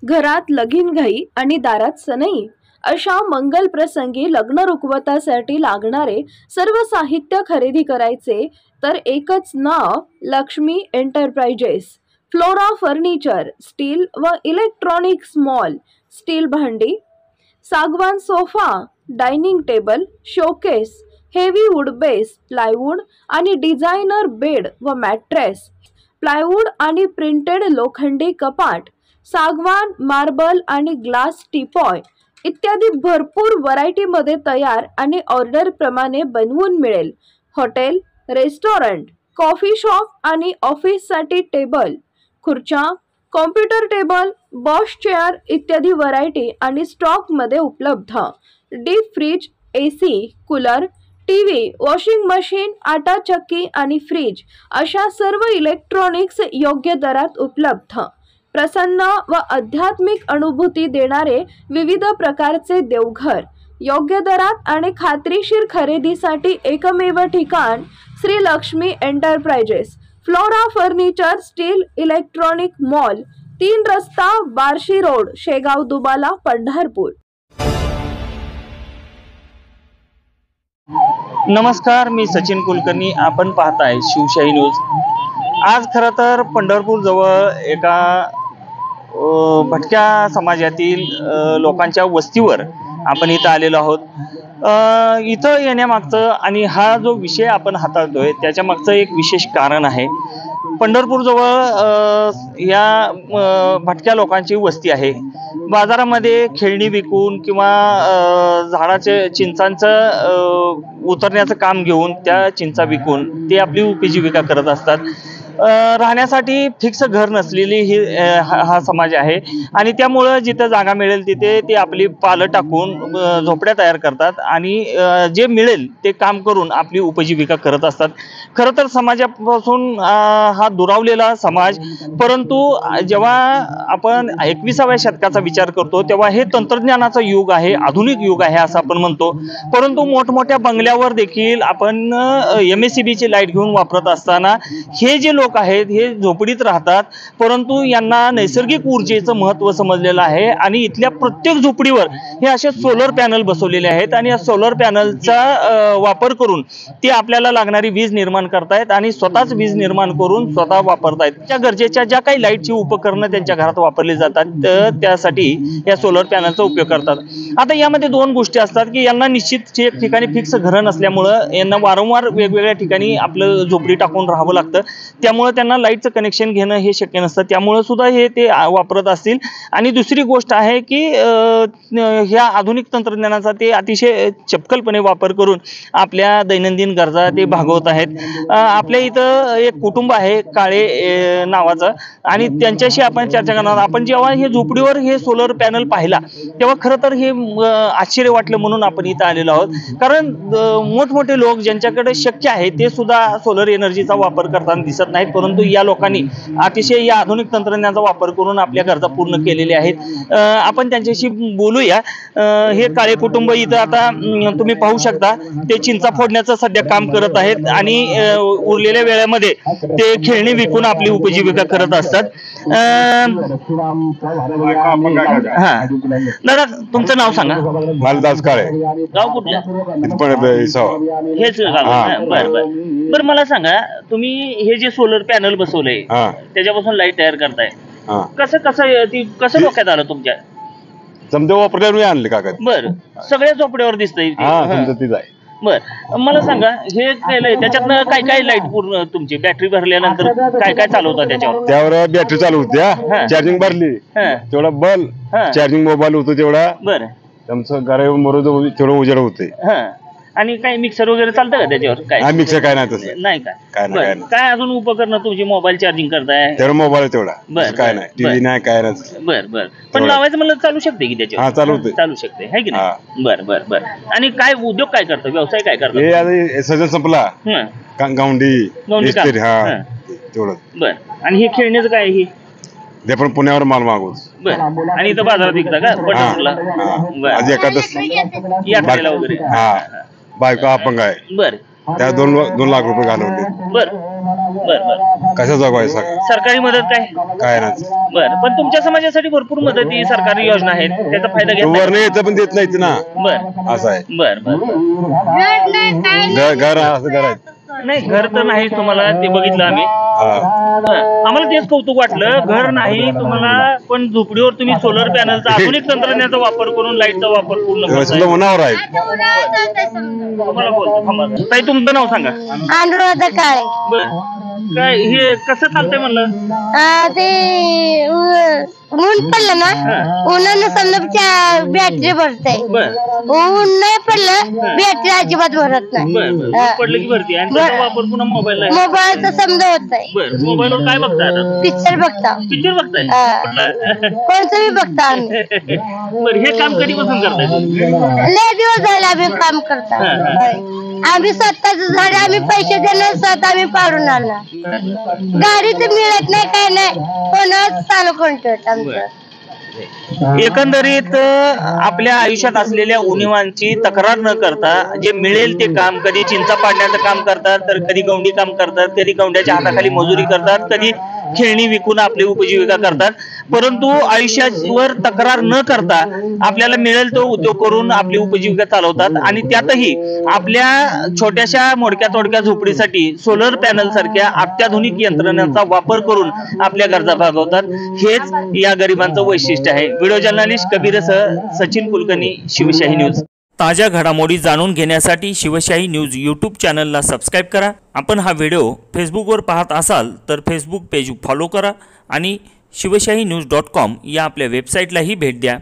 घरात लगीनघाई आणि दारात सनई अशा मंगल प्रसंगी लग्न रुखवतासाठी लागणारे सर्व साहित्य खरेदी करायचे तर एकच नाव Lakshmi enterprises. Flora furniture, steel व इलेक्ट्रॉनिक्स मॉल, स्टील भांडी, सागवान sofa, dining table, showcase, heavy wood base, plywood आणि डिझायनर बेड व मॅट्रेस, प्लायवूड आणि प्रिंटेड लोखंडी कपाट, सागवान, मार्बल आणि ग्लास टीपॉय इत्यादी भरपूर व्हरायटीमध्ये तयार आणि ऑर्डर प्रमाणे बनवून मिळेल. हॉटेल, रेस्टॉरंट, कॉफी शॉप आणि ऑफिससाठी टेबल, खुर्च्या, कॉम्प्युटर टेबल, बॉश चेअर इत्यादी व्हरायटी आणि स्टॉकमध्ये उपलब्ध. Deep freeze, AC, cooler, TV, washing machine, आटा चक्की आणि फ्रीज अशा सर्व इलेक्ट्रॉनिक्स योग्य दरात उपलब्ध. प्रसन्न व आध्यात्मिक अनुभूती देणारे विविध प्रकारचे देवघर, योग्य दरात आणि खात्रीशीर खरेदीसाठी एकमेव ठिकाण Shri Lakshmi enterprises. Flora furniture, steel electronic mall, 3 रस्ता, बार्शी रोड, शेगाव दुबाला, पंढरपूर. नमस्कार, मी सचिन कुलकर्णी. आपण पाहताय शिवशाही न्यूज. आज खरं तर पंढरपूर जवळ एका भटक्या समाजातील लोकांच्या वस्तीवर आपण इथं आलेलो आहोत. इथं येण्यामागचं आणि हा जो विषय आपण हाताळतोय त्याच्या मागचं एक विशेष कारण आहे. पंढरपूर जवळ या भटक्या लोकांची वस्ती आहे. बाजारामध्ये खेळणी विकून किंवा झाडाचे चिंचांचं उतरण्याचं काम घेऊन त्या चिंचा विकून ते आपली उपजीविका करत असतात. राहण्यासाठी फिक्स घर नसलेली हा समाज आहे आणि त्यामुळं जिथं जागा मिळेल तिथे ते आपली पालं टाकून झोपड्या तयार करतात आणि जे मिळेल ते काम करून आपली उपजीविका करत असतात. खरं तर समाजापासून हा दुरावलेला समाज, परंतु जेव्हा आपण 21व्या शतकाचा विचार करतो तेव्हा हे तंत्रज्ञानाचं युग आहे, आधुनिक युग आहे असं आपण म्हणतो. परंतु मोठमोठ्या बंगल्यावर देखील आपण MSCBची लाईट घेऊन वापरत असताना हे जे लोक आहेत हे झोपडीत राहतात, परंतु यांना नैसर्गिक ऊर्जेचं महत्त्व समजलेलं आहे आणि इथल्या प्रत्येक झोपडीवर हे असे सोलर पॅनल बसवलेले आहेत आणि या सोलर पॅनलचा वापर करून ते आपल्याला लागणारी वीज निर्माण करतायत आणि स्वतःच वीज निर्माण करून स्वतः वापरतायत. त्या गरजेच्या ज्या काही लाईटची उपकरणं त्यांच्या घरात वापरली जातात त्यासाठी या सोलर पॅनलचा उपयोग करतात. आता यामध्ये 2 गोष्टी असतात की यांना निश्चित एक ठिकाणी फिक्स घरं नसल्यामुळं यांना वारंवार वेगवेगळ्या ठिकाणी आपलं झोपडी टाकून राहावं लागतं. त्यामुळे त्यांना लाईटचं कनेक्शन घेणं हे शक्य नसतं. त्यामुळे सुद्धा हे ते वापरत असतील. आणि दुसरी गोष्ट आहे की ह्या आधुनिक तंत्रज्ञानाचा ते अतिशय चपखलपणे वापर करून आपल्या दैनंदिन गरजा ते भागवत आहेत. आपल्या इथं एक कुटुंब आहे काळे नावाचं आणि त्यांच्याशी आपण चर्चा करणार. आपण जेव्हा हे झोपडीवर हे सोलर पॅनल पाहिला तेव्हा खरं तर हे आश्चर्य वाटलं म्हणून आपण इथं आलेलो आहोत. कारण मोठमोठे लोक ज्यांच्याकडे शक्य आहे ते सुद्धा सोलर एनर्जीचा वापर करताना दिसत नाहीत, परंतु या लोकांनी अतिशय या आधुनिक तंत्रज्ञानाचा वापर करून आपल्या गरजा पूर्ण केलेल्या आहेत. आपण त्यांच्याशी बोलूया. हे काळे कुटुंब इथं आता तुम्ही पाहू शकता ते चिंचा फोडण्याचं सध्या काम करत आहेत आणि उरलेल्या वेळेमध्ये ते खेळणी विकून आपली उपजीविका करत असतात. हा दादा, तुमचं नाव सांगा. मालदास काळे. गाव कुठलं? हेच बरं, मला सांगा, तुम्ही हे जे सोलर पॅनल बसवलंय त्याच्यापासून लाईट तयार करताय, कसं डोक्यात आलं तुमच्या? समजा वापरल्यावर आणले का? बरं, सगळ्या झोपड्यावर दिसतंय. बर, मला सांगा, हे केलंय त्याच्यातनं काय काय लाईट पूर्ण तुमची बॅटरी भरल्यानंतर काय काय चालवता त्याच्यावर? त्यावर बॅटरी चालू होत्या, चार्जिंग भरली तेवढा बल्ब, चार्जिंग मोबाईल होतो तेवढा. बरं, तुमचं घरावर तेवढं उजेड होते. आणि काही मिक्सर वगैरे चालतं का त्याच्यावर? काय मिक्सर काय नाही तसं नाही का? काय अजून उपकरण तुमची मोबाईल चार्जिंग करताय? तेवढा मोबाईल तेवढा, काय नाही, टीव्ही नाही, काय नाही. बर बर, पण लावायचं म्हणलं चालू शकते की त्याच्यावर? चालू शकते, है की नाही? बर बर बर. आणि काय उद्योग काय करतो, व्यवसाय काय करतो? हे सजन संपला, गावंडी तेवढं. बर, आणि हे खेळण्याचं काय? हे ते पण पुण्यावर माल मागवतो. बर, आणि इथं बाजारात विकता का पंढरपूरला? बर, एखादं यात्रेला वगैरे? बायको अपंग आहे, बर, त्या 2 लाख रुपये घालवले. बर, बर कसं जगवाय सरकारी मदत काय ना बर पण तुमच्या समाजासाठी भरपूर मदती सरकारी योजना आहेत त्याचा फायदा घेतला नाही येतं पण देत नाहीत ना बर असं आहे बर घर असं घर आहे नाही घर तर नाही तुम्हाला ते बघितलं आम्ही आम्हाला तेच कौतुक वाटलं घर नाही तुम्हाला पण झोपडीवर तुम्ही सोलर पॅनलचा आधुनिक तंत्रज्ञानाचा वापर करून लाईटचा वापर पूर्ण करताय. मनावर आहे तुम्हाला बोलतो ताई तुमचं नाव सांगा. अनुराधा काळे. बर काय हे कसं चालतंय म्हणलं ते ऊन पडलं ना उन्हानं समजा बॅटरी भरते ऊन नाही पडलं बॅटरी अजिबात भरत नाही पडलं की भरती आणि त्याचा वापर पुन्हा मोबाईल मोबाईलचा समजा होत आहे. मोबाईलवर काय बघता पिक्चर बघता कोणतं बी बघता आम्ही. बरं हे काम कधीपासून करताय लय दिवस झाले आम्ही काम करता आम्ही स्वतःच झाड आम्ही पैसे देणार स्वतः आम्ही पाडून आणणार गाडी तर मिळत नाही काय नाही कोणाच चालू करून ठेवत आमचं. एकंदरीत आपल्या आयुष्यात असलेल्या उणिवांची तक्रार न करता जे मिळेल ते काम कधी चिंचा पाडण्याचं काम करतात तर कधी गवंडी काम करतात कधी गवंड्याच्या हाताखाली मजुरी करतात कधी खेळणी विकून आपली उपजीविका करतात परंतु आयुष्यावर तक्रार न करता आपल्याला मिळेल तो उद्योग करून आपली उपजीविका चालवतात आणि त्यातही आपल्या छोट्याशा मोडक्या तोडक्या झोपडीसाठी सोलर पॅनल सारख्या अत्याधुनिक यंत्रणांचा वापर करून आपल्या गरजा भागवतात. हेच या गरिबांचं वैशिष्ट्य आहे. व्हिडिओ जर्नलिस्ट कबीरसह सचिन कुलकर्णी, शिवशाही न्यूज. ताज्या घडामोडी जाणून घेण्यासाठी शिवशाही न्यूज यूट्यूब चॅनलला सबस्क्राईब करा. आपण हा व्हिडिओ फेसबुकवर पाहत असाल तर फेसबुक पेज फॉलो करा आणि शिवशाही न्यूज.com या आपल्या वेबसाईटलाही भेट द्या.